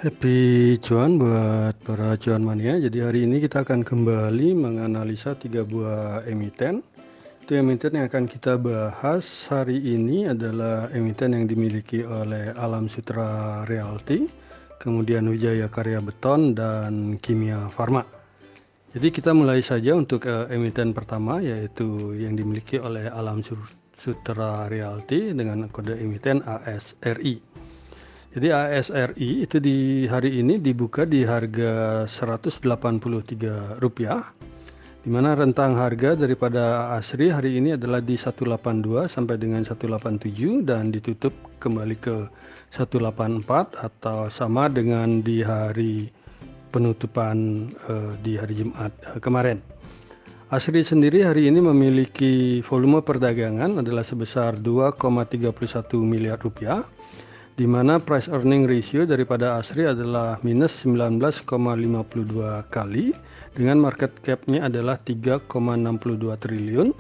Happy cuan buat para cuan mania. Jadi hari ini kita akan kembali menganalisa 3 buah emiten. Itu emiten yang akan kita bahas hari ini adalah emiten yang dimiliki oleh Alam Sutra Realty, kemudian Wijaya Karya Beton, dan Kimia Farma. Jadi kita mulai saja untuk emiten pertama, yaitu yang dimiliki oleh Alam Sutra Realty dengan kode emiten ASRI. Jadi ASRI itu di hari ini dibuka di harga Rp183, di mana rentang harga daripada ASRI hari ini adalah di 182 sampai dengan 187 dan ditutup kembali ke 184 atau sama dengan di hari penutupan di hari Jumat kemarin. ASRI sendiri hari ini memiliki volume perdagangan adalah sebesar Rp2,31 miliar, di mana price earning ratio daripada ASRI adalah minus 19,52 kali dengan market cap-nya adalah 3,62 triliun,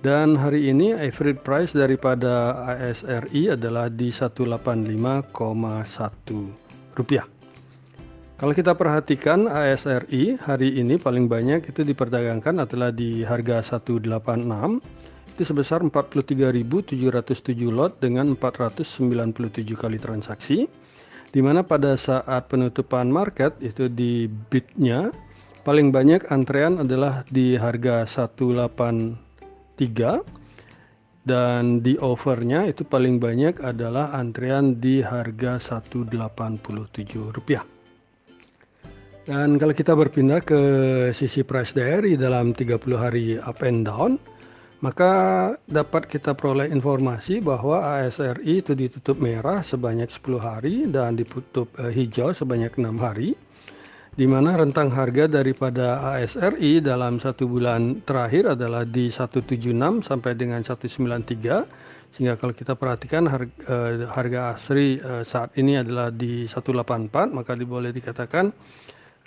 dan hari ini average price daripada ASRI adalah di 185,1 rupiah. Kalau kita perhatikan ASRI hari ini paling banyak itu diperdagangkan adalah di harga 186, itu sebesar 43.707 lot dengan 497 kali transaksi, di mana pada saat penutupan market itu di bidnya paling banyak antrean adalah di harga 183 dan di overnya itu paling banyak adalah antrean di harga Rp187. Dan kalau kita berpindah ke sisi price diary dalam 30 hari up and down, maka dapat kita peroleh informasi bahwa ASRI itu ditutup merah sebanyak 10 hari dan ditutup hijau sebanyak 6 hari, di mana rentang harga daripada ASRI dalam 1 bulan terakhir adalah di 176 sampai dengan 193, sehingga kalau kita perhatikan harga ASRI saat ini adalah di 184, maka boleh dikatakan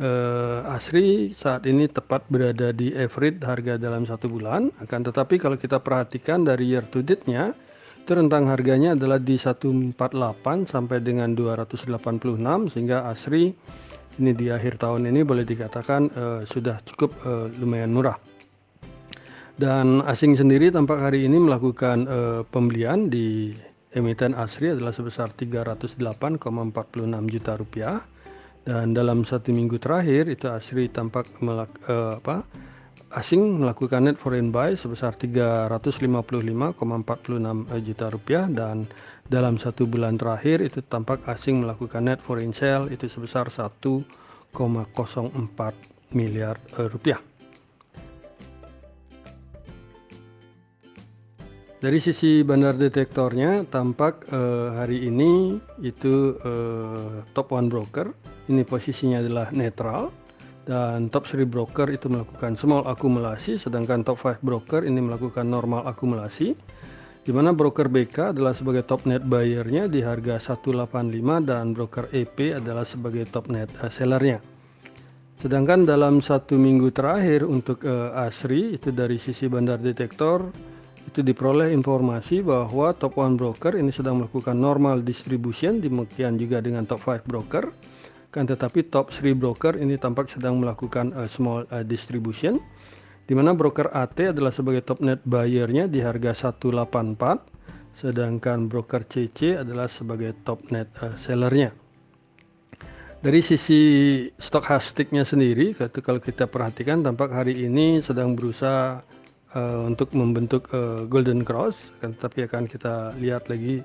ASRI saat ini tepat berada di average harga dalam 1 bulan. Akan tetapi kalau kita perhatikan dari year to date-nya, itu rentang harganya adalah di 148 sampai dengan 286, sehingga ASRI ini di akhir tahun ini boleh dikatakan sudah cukup lumayan murah. Dan asing sendiri tampak hari ini melakukan pembelian di emiten ASRI adalah sebesar Rp308,46 juta. Dan dalam 1 minggu terakhir itu ASRI tampak asing melakukan net foreign buy sebesar Rp355,46 juta, dan dalam 1 bulan terakhir itu tampak asing melakukan net foreign sale itu sebesar Rp1,04 miliar. Dari sisi bandar detektornya tampak hari ini itu top 1 broker ini posisinya adalah netral, dan top 3 broker itu melakukan small akumulasi, sedangkan top 5 broker ini melakukan normal akumulasi, di mana broker BK adalah sebagai top net buyer-nya di harga 185 dan broker EP adalah sebagai top net seller-nya. Sedangkan dalam 1 minggu terakhir untuk ASRI itu dari sisi bandar detektor itu diperoleh informasi bahwa top 1 broker ini sedang melakukan normal distribution, demikian juga dengan top 5 broker. Kan tetapi top 3 broker ini tampak sedang melakukan small distribution, di mana broker AT adalah sebagai top net buyer-nya di harga 184, sedangkan broker CC adalah sebagai top net seller-nya. Dari sisi stochastic-nya sendiri, kalau kita perhatikan tampak hari ini sedang berusaha untuk membentuk golden cross, kan, tapi akan kita lihat lagi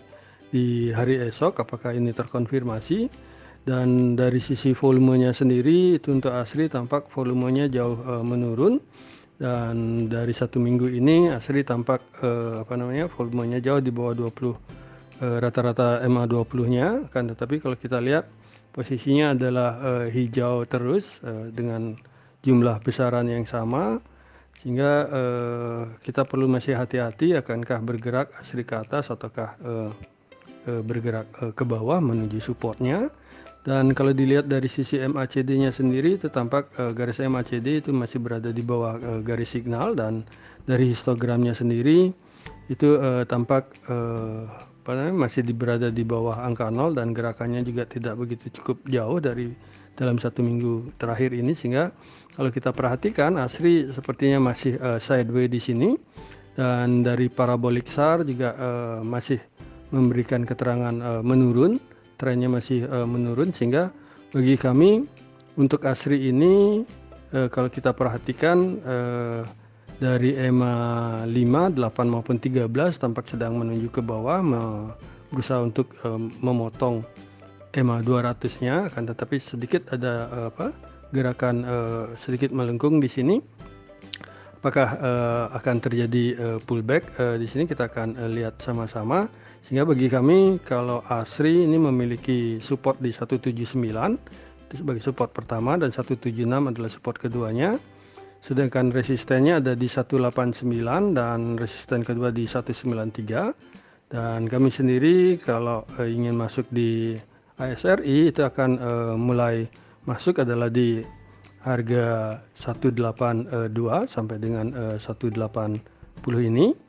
di hari esok apakah ini terkonfirmasi. Dan dari sisi volumenya sendiri itu untuk ASRI tampak volumenya jauh menurun, dan dari 1 minggu ini ASRI tampak volumenya jauh di bawah 20 rata-rata MA20-nya, kan tetapi kalau kita lihat posisinya adalah hijau terus dengan jumlah besaran yang sama, sehingga kita perlu masih hati-hati akankah bergerak ASRI ke atas ataukah bergerak ke bawah menuju supportnya. Dan kalau dilihat dari sisi MACD-nya sendiri itu tampak garis MACD itu masih berada di bawah garis signal, dan dari histogramnya sendiri itu tampak masih berada di bawah angka 0 dan gerakannya juga tidak begitu cukup jauh dari dalam 1 minggu terakhir ini, sehingga kalau kita perhatikan ASRI sepertinya masih sideways di sini, dan dari parabolic SAR juga masih memberikan keterangan menurun, trennya masih menurun, sehingga bagi kami untuk ASRI ini kalau kita perhatikan dari EMA 5, 8 maupun 13 tampak sedang menuju ke bawah, berusaha untuk memotong EMA 200-nya, akan tetapi sedikit ada gerakan sedikit melengkung di sini. Apakah akan terjadi pullback di sini, kita akan lihat sama-sama. Sehingga bagi kami kalau ASRI ini memiliki support di 179 itu sebagai support pertama, dan 176 adalah support keduanya. Sedangkan resistennya ada di 189 dan resisten kedua di 193. Dan kami sendiri kalau ingin masuk di ASRI itu akan mulai masuk adalah di harga 182 sampai dengan 180 ini.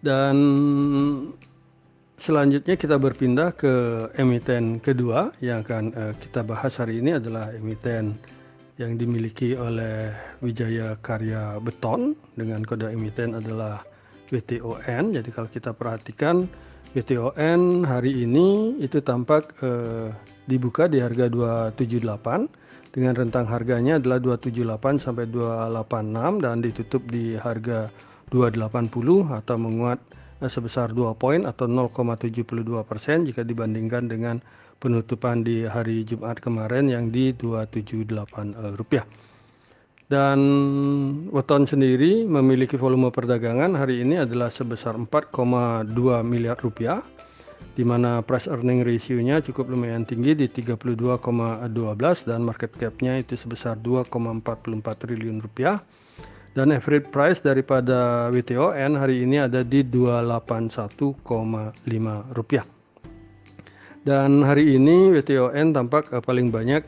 Dan selanjutnya kita berpindah ke emiten kedua yang akan kita bahas hari ini, adalah emiten yang dimiliki oleh Wijaya Karya Beton dengan kode emiten adalah WTON. Jadi kalau kita perhatikan WTON hari ini itu tampak dibuka di harga 278 dengan rentang harganya adalah 278 sampai 286 dan ditutup di harga 280 atau menguat sebesar 2 poin atau 0,72% jika dibandingkan dengan penutupan di hari Jumat kemarin yang di 278 rupiah. Dan Weton sendiri memiliki volume perdagangan hari ini adalah sebesar 4,2 miliar rupiah, di mana price earning ratio-nya cukup lumayan tinggi di 32,12 dan market cap-nya itu sebesar 2,44 triliun rupiah. Dan average price daripada WTON hari ini ada di 281,5 rupiah. Dan hari ini WTON tampak paling banyak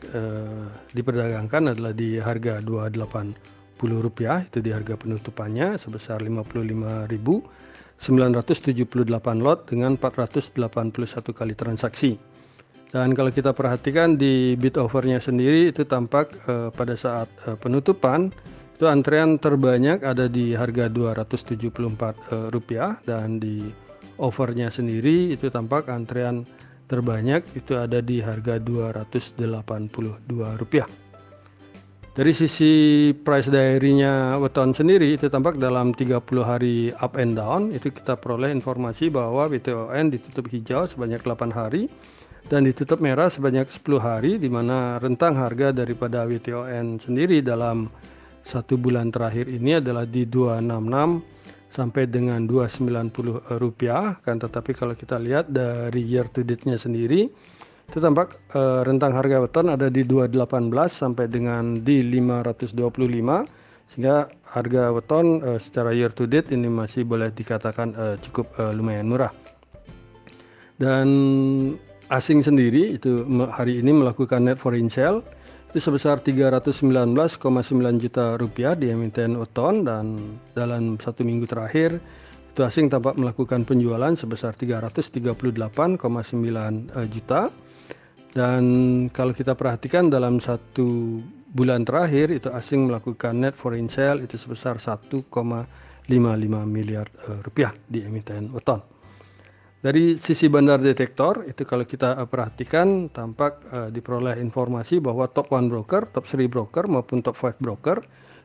diperdagangkan adalah di harga 280 rupiah, itu di harga penutupannya sebesar 55.978 lot dengan 481 kali transaksi. Dan kalau kita perhatikan di bid overnya sendiri itu tampak pada saat penutupan itu antrean terbanyak ada di harga 274 rupiah, dan di overnya sendiri itu tampak antrean terbanyak itu ada di harga 282 rupiah. Dari sisi price diary-nya Weton sendiri itu tampak dalam 30 hari up and down, itu kita peroleh informasi bahwa WTON ditutup hijau sebanyak 8 hari dan ditutup merah sebanyak 10 hari, di mana rentang harga daripada WTON sendiri dalam 1 bulan terakhir ini adalah di 266 sampai dengan 290 rupiah. Kan tetapi kalau kita lihat dari year to date-nya sendiri itu tampak rentang harga Weton ada di 218 sampai dengan di 525, sehingga harga Weton secara year to date ini masih boleh dikatakan cukup lumayan murah. Dan asing sendiri itu hari ini melakukan net foreign sale itu sebesar 319,9 juta rupiah di emiten Weton, dan dalam 1 minggu terakhir itu asing tampak melakukan penjualan sebesar 338,9 juta. Dan kalau kita perhatikan dalam 1 bulan terakhir itu asing melakukan net foreign sale itu sebesar 1,55 miliar rupiah di emiten Weton. Dari sisi bandar detektor itu kalau kita perhatikan tampak diperoleh informasi bahwa top 1 broker, top 3 broker maupun top 5 broker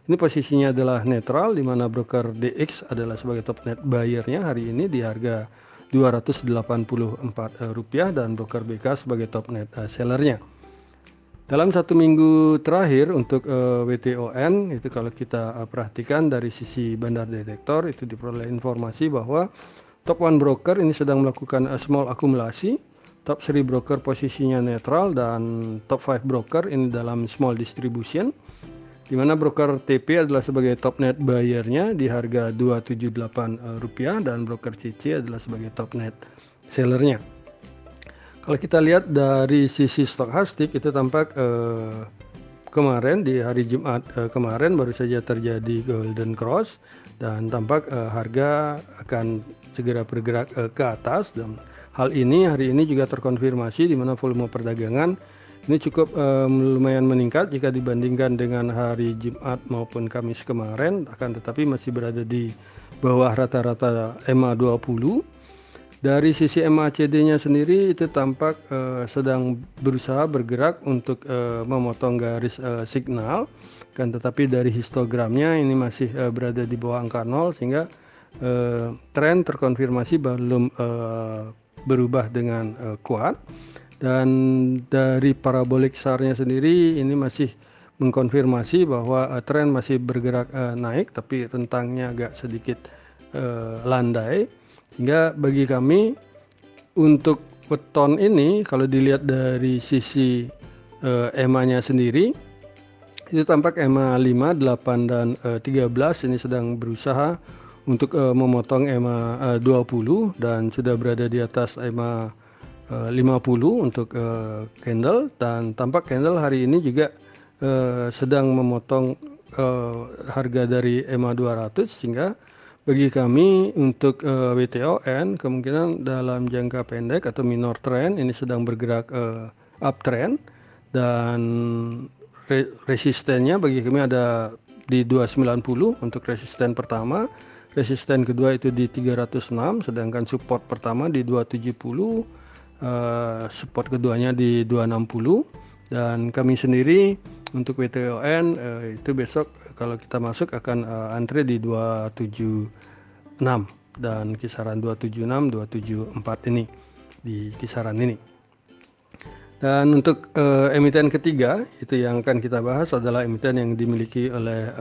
ini posisinya adalah netral, di mana broker DX adalah sebagai top net buyer-nya hari ini di harga 284 rupiah dan broker BK sebagai top net seller-nya. Dalam 1 minggu terakhir untuk WTON itu kalau kita perhatikan dari sisi bandar detektor itu diperoleh informasi bahwa top 1 broker ini sedang melakukan small akumulasi, top 3 broker posisinya netral, dan top 5 broker ini dalam small distribution, di mana broker TP adalah sebagai top net buyer-nya di harga 278 rupiah dan broker CC adalah sebagai top net seller-nya. Kalau kita lihat dari sisi stokastik itu tampak kemarin di hari Jumat kemarin baru saja terjadi golden cross dan tampak harga akan segera bergerak ke atas, dan hal ini hari ini juga terkonfirmasi di mana volume perdagangan ini cukup lumayan meningkat jika dibandingkan dengan hari Jumat maupun Kamis kemarin, akan tetapi masih berada di bawah rata-rata EMA 20. Dari sisi MACD-nya sendiri itu tampak sedang berusaha bergerak untuk memotong garis signal, kan tetapi dari histogramnya ini masih berada di bawah angka 0, sehingga tren terkonfirmasi belum berubah dengan kuat. Dan dari parabolik SAR-nya sendiri ini masih mengkonfirmasi bahwa tren masih bergerak naik, tapi rentangnya agak sedikit landai. Sehingga bagi kami untuk weton ini kalau dilihat dari sisi EMA-nya sendiri itu tampak EMA 5, 8 dan 13 ini sedang berusaha untuk memotong EMA 20 dan sudah berada di atas EMA 50 untuk candle, dan tampak candle hari ini juga sedang memotong harga dari EMA 200, sehingga bagi kami untuk WTON kemungkinan dalam jangka pendek atau minor trend ini sedang bergerak uptrend, dan resistennya bagi kami ada di 290 untuk resisten pertama, resisten kedua itu di 306, sedangkan support pertama di 270, support keduanya di 260, dan kami sendiri untuk WTON itu besok kalau kita masuk akan antre di 276 dan kisaran 276 274 ini, di kisaran ini. Dan untuk emiten ketiga itu yang akan kita bahas adalah emiten yang dimiliki oleh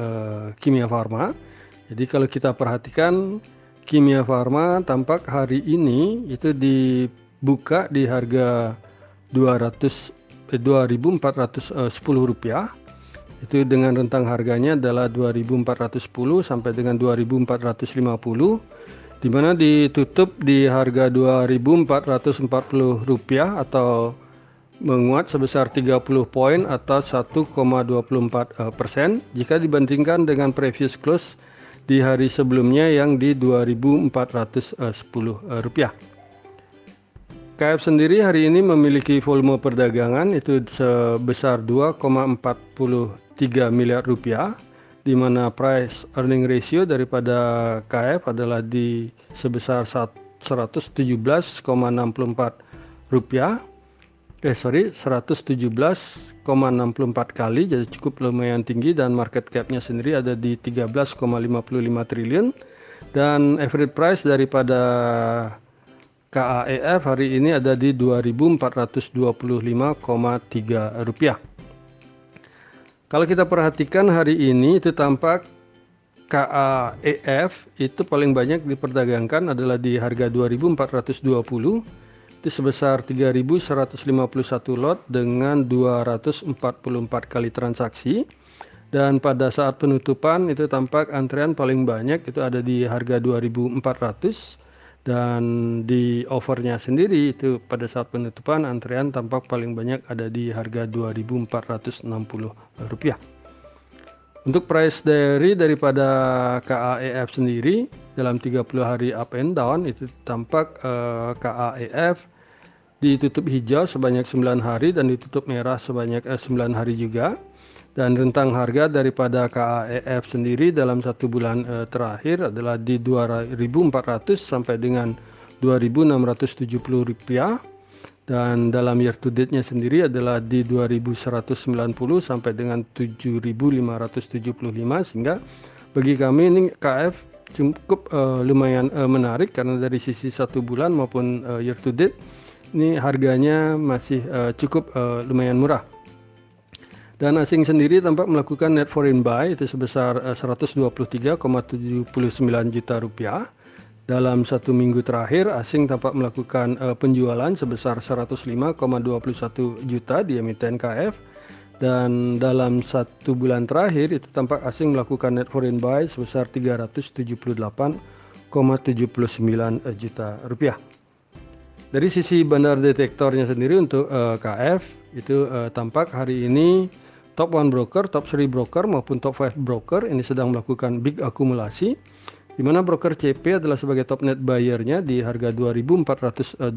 Kimia Farma. Jadi kalau kita perhatikan Kimia Farma tampak hari ini itu dibuka di harga Rp2.410, itu dengan rentang harganya adalah 2.410 sampai dengan 2.450, di mana ditutup di harga Rp2.440 atau menguat sebesar 30 poin atau 1,24% jika dibandingkan dengan previous close di hari sebelumnya yang di Rp2.410. KF sendiri hari ini memiliki volume perdagangan itu sebesar 2,43 miliar rupiah, di mana price earning ratio daripada KF adalah di sebesar 117,64 rupiah. 117,64 kali, jadi cukup lumayan tinggi, dan market cap-nya sendiri ada di 13,55 triliun, dan average price daripada KAEF hari ini ada di Rp2.425,3. Kalau kita perhatikan hari ini itu tampak KAEF itu paling banyak diperdagangkan adalah di harga 2.420, itu sebesar 3.151 lot dengan 244 kali transaksi. Dan pada saat penutupan itu tampak antrean paling banyak itu ada di harga 2.400, dan di offernya sendiri itu pada saat penutupan antrean tampak paling banyak ada di harga Rp2.460. Untuk price daripada KAEF sendiri dalam 30 hari up and down itu tampak KAEF ditutup hijau sebanyak 9 hari dan ditutup merah sebanyak 9 hari juga. Dan rentang harga daripada KAEF sendiri dalam satu bulan terakhir adalah di Rp2.400 sampai dengan Rp2.670, dan dalam year to date-nya sendiri adalah di Rp2.190 sampai dengan Rp7.575, sehingga bagi kami ini KAEF cukup lumayan menarik karena dari sisi satu bulan maupun year to date ini harganya masih cukup lumayan murah. Dan asing sendiri tampak melakukan net foreign buy itu sebesar 123,79 juta rupiah. Dalam satu minggu terakhir asing tampak melakukan penjualan sebesar 105,21 juta di emiten KF. Dan dalam satu bulan terakhir itu tampak asing melakukan net foreign buy sebesar 378,79 juta rupiah. Dari sisi bandar detektornya sendiri untuk KF itu tampak hari ini top 1 broker, top 3 broker maupun top 5 broker ini sedang melakukan big akumulasi, di mana broker CP adalah sebagai top net buyer-nya di harga Rp2.420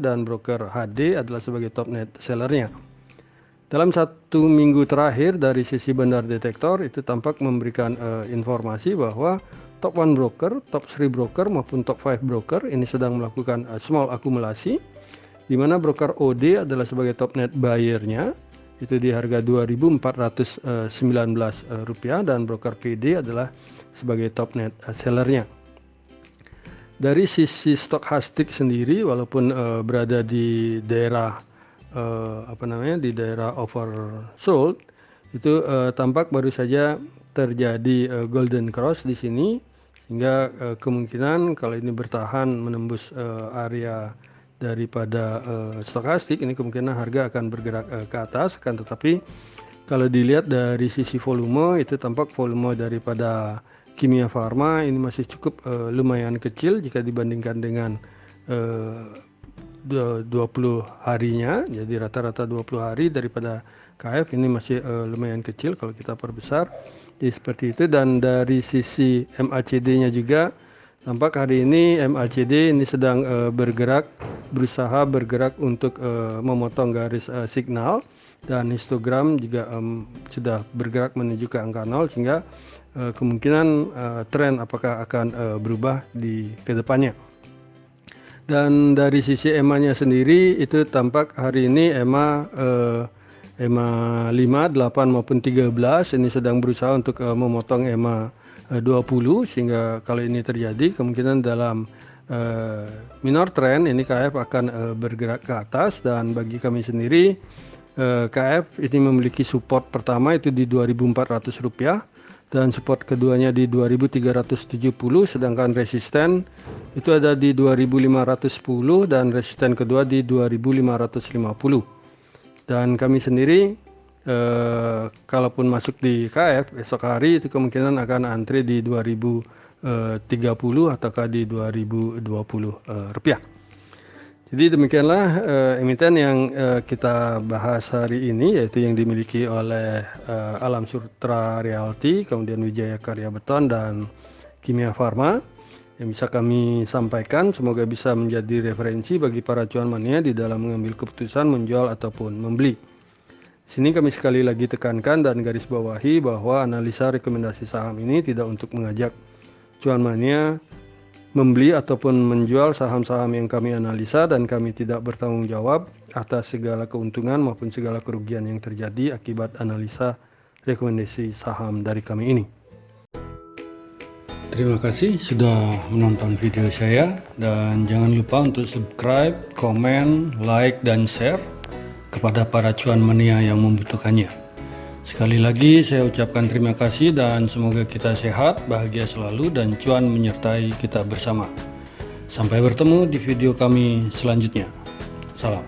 dan broker HD adalah sebagai top net seller-nya. Dalam 1 minggu terakhir dari sisi Bandar Detektor itu tampak memberikan informasi bahwa top 1 broker, top 3 broker maupun top 5 broker ini sedang melakukan small akumulasi, di mana broker OD adalah sebagai top net buyer-nya itu di harga Rp2.419 dan broker PD adalah sebagai top net seller-nya. Dari sisi stokastik sendiri, walaupun berada di daerah di daerah oversold, itu tampak baru saja terjadi golden cross di sini, sehingga kemungkinan kalau ini bertahan menembus area daripada stokastik, ini kemungkinan harga akan bergerak ke atas. Akan tetapi kalau dilihat dari sisi volume, itu tampak volume daripada Kimia Farma ini masih cukup lumayan kecil jika dibandingkan dengan 20 harinya. Jadi rata-rata 20 hari daripada KF ini masih lumayan kecil kalau kita perbesar. Jadi seperti itu. Dan dari sisi MACD-nya juga tampak hari ini MACD ini sedang berusaha bergerak untuk memotong garis signal, dan histogram juga sudah bergerak menuju ke angka 0, sehingga kemungkinan tren apakah akan berubah di kedepannya. Dan dari sisi EMA-nya sendiri itu tampak hari ini EMA 5, 8 maupun 13 ini sedang berusaha untuk memotong EMA 20, sehingga kalau ini terjadi kemungkinan dalam minor trend ini KF akan bergerak ke atas. Dan bagi kami sendiri KF ini memiliki support pertama itu di Rp2.400 dan support keduanya di 2.370, sedangkan resisten itu ada di 2.510 dan resisten kedua di 2.550. Dan kami sendiri kalaupun masuk di KF esok hari itu kemungkinan akan antri di 2030 ataukah di 2020 rupiah. Jadi demikianlah emiten yang kita bahas hari ini, yaitu yang dimiliki oleh Alam Sutra Realty, kemudian Wijaya Karya Beton dan Kimia Farma, yang bisa kami sampaikan. Semoga bisa menjadi referensi bagi para cuan mania di dalam mengambil keputusan menjual ataupun membeli. Sini kami sekali lagi tekankan dan garis bawahi bahwa analisa rekomendasi saham ini tidak untuk mengajak cuan mania membeli ataupun menjual saham-saham yang kami analisa, dan kami tidak bertanggung jawab atas segala keuntungan maupun segala kerugian yang terjadi akibat analisa rekomendasi saham dari kami ini. Terima kasih sudah menonton video saya, dan jangan lupa untuk subscribe, komen, like, dan share kepada para cuan mania yang membutuhkannya. Sekali lagi saya ucapkan terima kasih dan semoga kita sehat, bahagia selalu, dan cuan menyertai kita bersama. Sampai bertemu di video kami selanjutnya. Salam.